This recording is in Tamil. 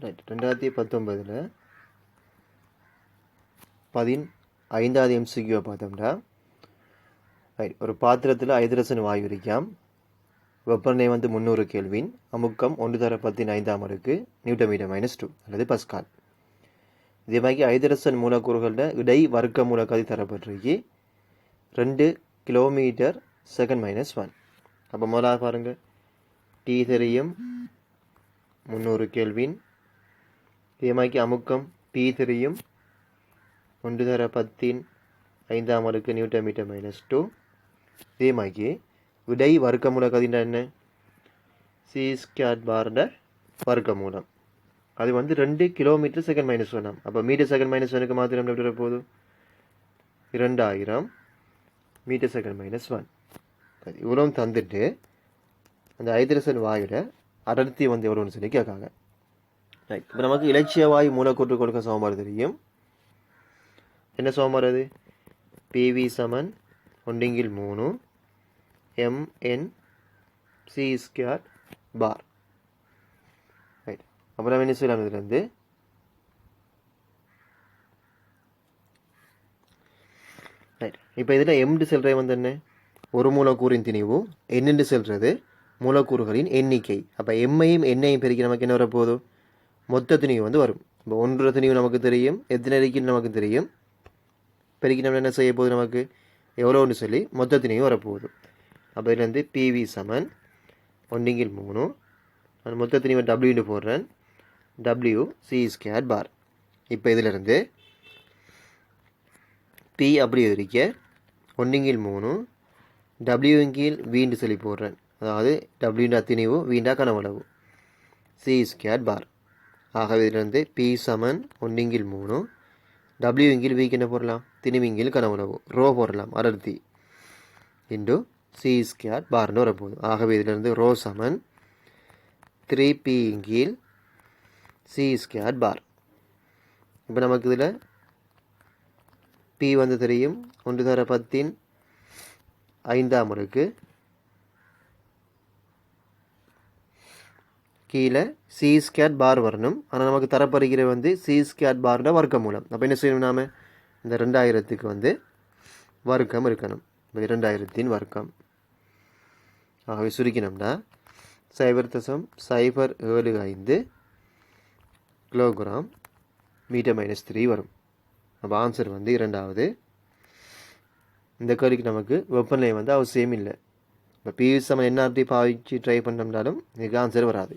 ரைட் 2019 15வது எம்சிக்யூவை பார்த்தோம்னா ரைட் ஒரு பாத்திரத்தில் ஹைட்ரஜன் வாயு இருக்காம். வெப்பநிலை வந்து 300 கெல்வின், அமுக்கம் 1/10⁵ அடுக்கு Nm-2 அல்லது பஸ்கால். இதே மாதிரி ஹைட்ரஜன் மூலக்கூறுகளோட இடை வர்க்க மூலக்கதி தரப்பட்டிருக்கு 2 km/s-1. அப்போ முதலாக பாருங்கள், T தெரியும் 300 கெல்வின், இதே மாதிரி அமுக்கம் P தெரியும் 1/10⁵ அடுக்கு Nm-2. இதே மாதிரி இடை வர்க்க மூலக்கதின்னா என்ன? C² வர்க்க மூலம். அது வந்து 2 km/s-1. அப்போ m/s-1க்கு மாத்திரம் எப்படி போகுது? 2000 m/s-1. இவ்வளோ தந்துட்டு அந்த ஹைட்ரஜன் வாயுட அடர்த்தி வந்து எவ்வளோன்னு சொல்லி கேட்காங்க. ரைட், இப்போ நமக்கு இலட்சிய வாயு மூலக்கூற்று கொடுக்க சமன்பாடு தெரியும். என்ன சமன்பாடு அது? PV = 1/3 mnc² பார். ரைட், அப்புறம் என்ன செய்யலாம்? இதுலேருந்து ரைட், இப்போ இதில் எம்டு செல்றது வந்து என்ன? ஒரு மூலக்கூறின் திணிவு. என்னென்று செல்றது? மூலக்கூறுகளின் எண்ணிக்கை. அப்போ எம்மையும் எண்ணையும் பெருக்கி நமக்கு என்ன வரப்போகுது? மொத்த திணிவு வந்து வரும். இப்போ ஒன்று திணிவு நமக்கு தெரியும், எத்தனை இருக்குன்னு நமக்கு தெரியும். பெருக்கி நம்ம என்ன செய்ய போகுது? நமக்கு எவ்வளோன்னு சொல்லி மொத்த திணிவு வரப்போகுது. அப்போ இதுலேருந்து PV = 1/3. நான் மொத்த திணிவை W போடுறேன், WC² பார். இப்போ இதிலிருந்து P அப்படி இருக்க 1/3 W/V சொல்லி போடுறேன். அதாவது W திணிவு, வீண்டா கனவளவு, C² பார். ஆகவே இதிலிருந்து P = 1/3 W/Vக்கு என்ன போடலாம்? திணிவிங்கில் கனவளவு, ரோ போடலாம், அடர்த்தி, இன்டு C² பார்னு வரப்போகுது. ஆகவே இதிலிருந்து ரோ = 3P/C² பார். இப்போ நமக்கு இதில் P வந்து தெரியும் 1/10⁵ அடுக்கு, கீழே C² பார் வரணும். ஆனால் நமக்கு தரப்படுகிற வந்து C² பாரோட வர்க்க மூலம். அப்போ என்ன செய்யணும்? நாம் இந்த 2000க்கு வந்து வர்க்கம் இருக்கணும். 2000 வர்க்கம். ஆகவே சுருக்கினோம்னா 0.075 கிலோகிராம் m/3 வரும். அப்போ ஆன்சர் வந்து 2வது. இந்த கேள்விக்கு நமக்கு வெப்பநிலை வந்து அவசியம் இல்லை. இப்போ PV = nRT பாவிச்சு ட்ரை பண்ணோம்னாலும் இதுக்கு ஆன்சர் வராது.